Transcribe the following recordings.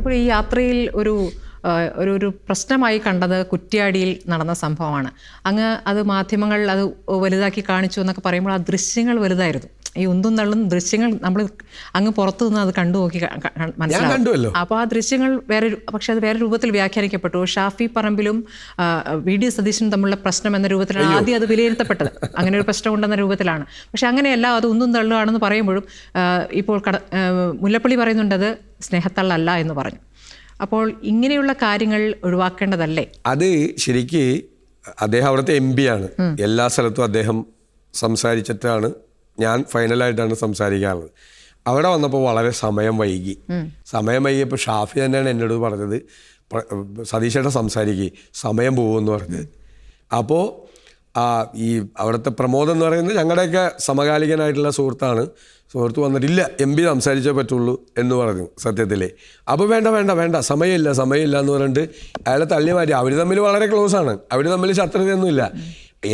ഇപ്പോൾ ഈ യാത്രയിൽ ഒരു പ്രശ്നമായി കണ്ടത് കുറ്റ്യാടിയിൽ നടന്ന സംഭവമാണ്. അങ്ങ് അത് മാധ്യമങ്ങൾ അത് വലുതാക്കി കാണിച്ചു എന്നൊക്കെ പറയുമ്പോൾ ആ ദൃശ്യങ്ങൾ വലുതായിരുന്നു. ഈ ഉന്തും തള്ളും ദൃശ്യങ്ങൾ നമ്മൾ അങ്ങ് പുറത്തു നിന്ന് അത് കണ്ടു നോക്കി മനസ്സിലാവും. അപ്പോൾ ആ ദൃശ്യങ്ങൾ പക്ഷെ അത് വേറെ രൂപത്തിൽ വ്യാഖ്യാനിക്കപ്പെട്ടു. ഷാഫി പറമ്പിലും VD സതീശനും തമ്മിലുള്ള പ്രശ്നം എന്ന രൂപത്തിലാണ് ആദ്യം അത് വിലയിരുത്തപ്പെട്ടത്. അങ്ങനെ ഒരു പ്രശ്നം ഉണ്ടെന്ന രൂപത്തിലാണ്. പക്ഷെ അങ്ങനെയല്ല, അത് ഉന്തും തള്ളുകയാണെന്ന് പറയുമ്പോഴും ഇപ്പോൾ മുല്ലപ്പള്ളി പറയുന്നുണ്ട് അത് സ്നേഹത്തള്ളല്ല എന്ന് പറഞ്ഞു. അപ്പോൾ ഇങ്ങനെയുള്ള കാര്യങ്ങൾ ഒഴിവാക്കേണ്ടതല്ലേ? അത് ശരിക്ക് അദ്ദേഹം അവിടുത്തെ MP ആണ്. എല്ലാ സ്ഥലത്തും അദ്ദേഹം സംസാരിച്ചിട്ടാണ് ഞാൻ ഫൈനലായിട്ടാണ് സംസാരിക്കാറുള്ളത്. അവിടെ വന്നപ്പോൾ വളരെ സമയം വൈകിയപ്പോൾ ഷാഫി തന്നെയാണ് എന്നോട് പറഞ്ഞത്, സതീശേട്ടൻ സംസാരിക്കുക, സമയം പോകുമെന്ന് പറഞ്ഞത്. അപ്പോൾ ഈ അവിടുത്തെ പ്രമോദ് എന്ന് പറയുന്നത് ഞങ്ങളുടെയൊക്കെ സമകാലികനായിട്ടുള്ള സുഹൃത്ത് വന്നിട്ടില്ല, MP സംസാരിച്ചേ പറ്റുള്ളൂ എന്ന് പറഞ്ഞു സത്യത്തിൽ. അപ്പോൾ വേണ്ട സമയമില്ല എന്ന് പറഞ്ഞിട്ട് അയാളെ തള്ളി മാറ്റി. അവർ തമ്മിൽ വളരെ ക്ലോസ് ആണ്, അവർ തമ്മിൽ ശത്രുതയൊന്നുമില്ല.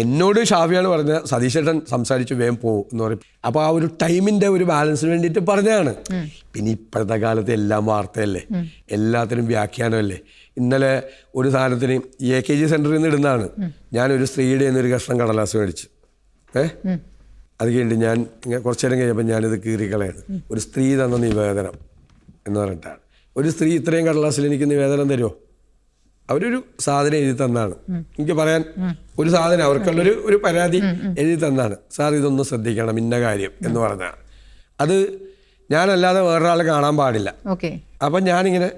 എന്നോട് ഷാഫിയാണ് പറഞ്ഞത് സതീശേട്ടൻ സംസാരിച്ചു വേഗം പോകും എന്ന് പറയും. അപ്പോൾ ആ ഒരു ടൈമിൻ്റെ ഒരു ബാലൻസിന് വേണ്ടിയിട്ട് പറഞ്ഞതാണ്. പിന്നെ ഇപ്പോഴത്തെ കാലത്ത് എല്ലാം വാർത്തയല്ലേ, എല്ലാത്തിനും വ്യാഖ്യാനമല്ലേ. ഇന്നലെ ഒരു സാധനത്തിന് AKG സെൻറ്ററിൽ നിന്ന് ഇടുന്നതാണ്. ഞാനൊരു സ്ത്രീയുടെ ഒരു കഷ്ണം കടലാസ് മേടിച്ചു. അത് കഴിഞ്ഞിട്ട് ഞാൻ കുറച്ചു നേരം കഴിഞ്ഞപ്പോൾ ഞാനിത് കീറിക്കളയാണ്. ഒരു സ്ത്രീ തന്ന നിവേദനം എന്ന് പറഞ്ഞിട്ടാണ്. ഒരു സ്ത്രീ ഇത്രയും കടലാസിൽ എനിക്ക് നിവേദനം തരുമോ? അവരൊരു സാധനം എഴുതി തന്നാണ്. എനിക്ക് പറയാൻ ഒരു സാധനം അവർക്കുള്ളൊരു പരാതി എഴുതി തന്നാണ്. സാർ ഇതൊന്നും ശ്രദ്ധിക്കണം, ഇന്ന കാര്യം എന്ന് പറഞ്ഞാണ്. അത് ഞാനല്ലാതെ വേറൊരാൾ കാണാൻ പാടില്ല. അപ്പം ഞാനിങ്ങനെ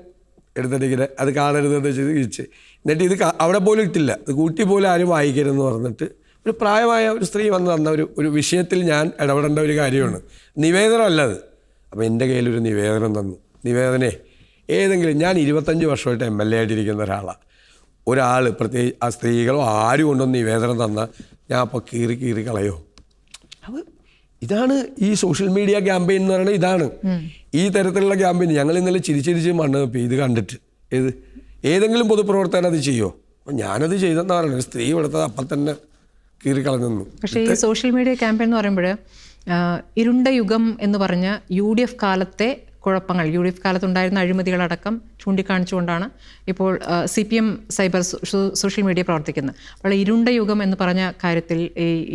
എടുത്തിട്ടിങ്ങനെ അത് കാണരുതെന്ന് വെച്ച് എന്നിട്ട് ഇത് അവിടെ പോലും ഇട്ടില്ല, ഇത് കൂട്ടി പോലും ആരും വായിക്കരുതെന്ന് പറഞ്ഞിട്ട് ഒരു പ്രായമായ ഒരു സ്ത്രീ വന്ന് തന്ന ഒരു വിഷയത്തിൽ ഞാൻ ഇടപെടേണ്ട ഒരു കാര്യമാണ്. നിവേദനം അല്ലത്. അപ്പോൾ എൻ്റെ കയ്യിലൊരു നിവേദനം തന്നു. നിവേദനേ ഏതെങ്കിലും, ഞാൻ 25 വർഷമായിട്ട് MLA ആയിട്ടിരിക്കുന്ന ഒരാൾ പ്രത്യേകിച്ച് ആ സ്ത്രീകളോ ആരും കൊണ്ടൊന്ന് നിവേദനം തന്നാൽ ഞാൻ അപ്പോൾ കീറി കളയോ? അപ്പോൾ ഇതാണ് ഈ സോഷ്യൽ മീഡിയ ക്യാമ്പയിൻ എന്ന് പറയുന്നത്. ഇതാണ് ഈ തരത്തിലുള്ള ക്യാമ്പയിൻ. ഞങ്ങൾ ഇന്നലെ ചിരിച്ചിരിച്ച് മണ്ണ് വെപ്പി ഇത് കണ്ടിട്ട്. ഏതെങ്കിലും പൊതുപ്രവർത്തകൻ അത് ചെയ്യുമോ? അപ്പം ഞാനത് ചെയ്തെന്നാ പറയുന്നത്. സ്ത്രീ എടുത്തത് അപ്പം തന്നെ കീറിക്കളഞ്ഞു. പക്ഷേ ഈ സോഷ്യൽ മീഡിയ ക്യാമ്പയിൻ എന്ന് പറയുമ്പോൾ ഇരുണ്ട യുഗം എന്ന് പറഞ്ഞ UDF കാലത്തെ കുഴപ്പങ്ങൾ, UDF കാലത്തുണ്ടായിരുന്ന അഴിമതികളടക്കം ചൂണ്ടിക്കാണിച്ചുകൊണ്ടാണ് ഇപ്പോൾ CPM സൈബർ സോഷ്യൽ മീഡിയ പ്രവർത്തിക്കുന്നത്. അപ്പോൾ ഇരുണ്ട യുഗം എന്ന് പറഞ്ഞ കാര്യത്തിൽ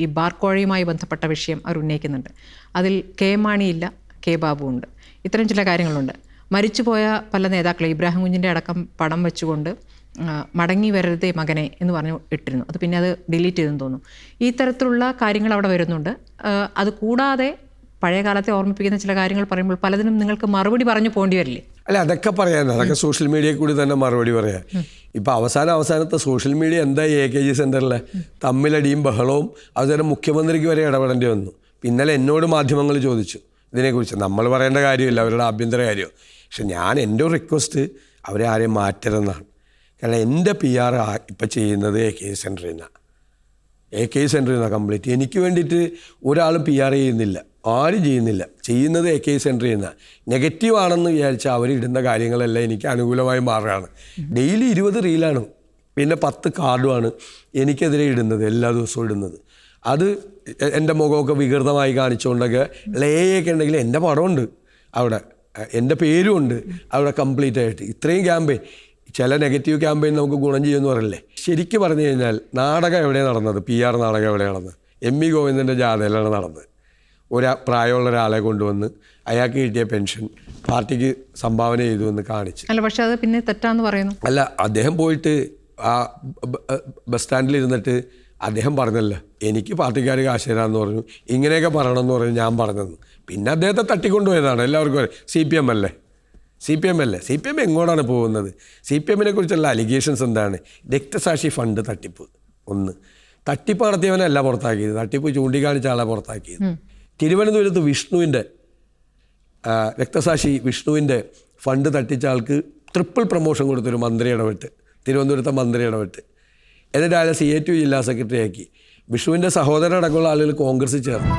ഈ ബാർക്കോഴയുമായി ബന്ധപ്പെട്ട വിഷയം അവർ ഉന്നയിക്കുന്നുണ്ട്. അതിൽ K മാണിയില്ല, K ബാബു ഉണ്ട്. ഇത്തരം ചില കാര്യങ്ങളുണ്ട്. മരിച്ചുപോയ പല നേതാക്കളെ, ഇബ്രാഹിം കുഞ്ഞിൻ്റെ അടക്കം പടം വെച്ചുകൊണ്ട് മടങ്ങി വരരുതേ മകനെ എന്ന് പറഞ്ഞു ഇട്ടിരുന്നു. അത് പിന്നെ അത് ഡിലീറ്റ് ചെയ്തെന്ന് തോന്നുന്നു. ഈ തരത്തിലുള്ള കാര്യങ്ങൾ അവിടെ വരുന്നുണ്ട്. അത് കൂടാതെ പഴയ കാലത്തെ ഓർമ്മിപ്പിക്കുന്ന ചില കാര്യങ്ങൾ പറയുമ്പോൾ പലതിനും നിങ്ങൾക്ക് മറുപടി പറഞ്ഞു പോകേണ്ടി വരില്ലേ? അല്ല, അതൊക്കെ പറയാൻ, അതൊക്കെ സോഷ്യൽ മീഡിയയിൽ കൂടി തന്നെ മറുപടി പറയാം. ഇപ്പം അവസാനത്തെ സോഷ്യൽ മീഡിയ എന്തായി AKG സെൻറ്ററിലെ തമ്മിലടിയും ബഹളവും അതുതന്നെ മുഖ്യമന്ത്രിക്ക് വരെ ഇടപെടേണ്ടി വന്നു. ഇന്നലെ എന്നോട് മാധ്യമങ്ങൾ ചോദിച്ചു ഇതിനെക്കുറിച്ച്. നമ്മൾ പറയേണ്ട കാര്യമില്ല, അവരുടെ ആഭ്യന്തര കാര്യം. പക്ഷെ എൻ്റെ ഒരു റിക്വസ്റ്റ് അവരെ ആരെയും മാറ്റരുതെന്നാണ്. കാരണം എൻ്റെ PR ഇപ്പം ചെയ്യുന്നത് AKG സെൻറ്ററിൽ നിന്നാണ് കംപ്ലീറ്റ്. എനിക്ക് വേണ്ടിയിട്ട് ഒരാളും PR ചെയ്യുന്നില്ല, ആരും ചെയ്യുന്നത് AKG സെൻറ്ററിൽ നിന്നാണ്. നെഗറ്റീവ് ആണെന്ന് വിചാരിച്ചാൽ അവരിടുന്ന കാര്യങ്ങളെല്ലാം എനിക്ക് അനുകൂലമായി മാറുകയാണ്. ഡെയിലി 20 റീലാണ്, പിന്നെ 10 കാർഡുമാണ് എനിക്കെതിരെ ഇടുന്നത്, എല്ലാ ദിവസവും ഇടുന്നത്. അത് എൻ്റെ മുഖമൊക്കെ വികൃതമായി കാണിച്ചുകൊണ്ടൊക്കെ ലേയൊക്കെ ഉണ്ടെങ്കിൽ എൻ്റെ പടമുണ്ട് അവിടെ, എൻ്റെ പേരുമുണ്ട് അവിടെ കംപ്ലീറ്റ് ആയിട്ട്. ഇത്രയും ക്യാമ്പയിൻ, ചില നെഗറ്റീവ് ക്യാമ്പയിൻ നമുക്ക് ഗുണം ചെയ്യുമെന്ന് പറയില്ലേ. ശരിക്കും പറഞ്ഞു കഴിഞ്ഞാൽ നാടകം എവിടെയാണ് നടന്നത്? PR നാടകം എവിടെയാണ് നടന്നത്? MV ഗോവിന്ദൻ്റെ ജാഥയിലാണ് നടന്നത്. പ്രായമുള്ള ഒരാളെ കൊണ്ടുവന്ന് അയാൾക്ക് കിട്ടിയ പെൻഷൻ പാർട്ടിക്ക് സംഭാവന ചെയ്തു എന്ന് കാണിച്ച്. അല്ല, പക്ഷെ അത് പിന്നെ തെറ്റാന്ന് പറയുന്നു. അല്ല, അദ്ദേഹം പോയിട്ട് ആ ബസ് സ്റ്റാൻഡിൽ ഇരുന്നിട്ട് അദ്ദേഹം പറഞ്ഞല്ലോ, എനിക്ക് പാർട്ടിക്കാർ കാശ് തരാമെന്ന് പറഞ്ഞു, ഇങ്ങനെയൊക്കെ പറയണമെന്ന് പറഞ്ഞു ഞാൻ പറഞ്ഞെന്ന്. പിന്നെ അദ്ദേഹത്തെ തട്ടിക്കൊണ്ടുപോയതാണ്. എല്ലാവർക്കും CPM അല്ലേ. CPM എങ്ങോട്ടാണ് പോകുന്നത്? CPM-നെ കുറിച്ചുള്ള അലിഗേഷൻസ് എന്താണ്? രക്തസാക്ഷി ഫണ്ട് തട്ടിപ്പ്. തട്ടിപ്പ് നടത്തിയവനല്ല പുറത്താക്കിയത്, തട്ടിപ്പ് ചൂണ്ടിക്കാണിച്ച ആളെ പുറത്താക്കിയത്. തിരുവനന്തപുരത്ത് രക്തസാക്ഷി വിഷ്ണുവിൻ്റെ ഫണ്ട് തട്ടിച്ച ആൾക്ക് ട്രിപ്പിൾ പ്രൊമോഷൻ കൊടുത്തൊരു മന്ത്രി ഇടപെട്ട്, തിരുവനന്തപുരത്തെ മന്ത്രി ഇടപെട്ട്. എന്നിട്ട് അയാളെ CATU ജില്ലാ സെക്രട്ടറി ആക്കി. വിഷ്ണുവിൻ്റെ സഹോദരൻ അടക്കമുള്ള ആളുകൾ കോൺഗ്രസ്സിൽ ചേർന്നു.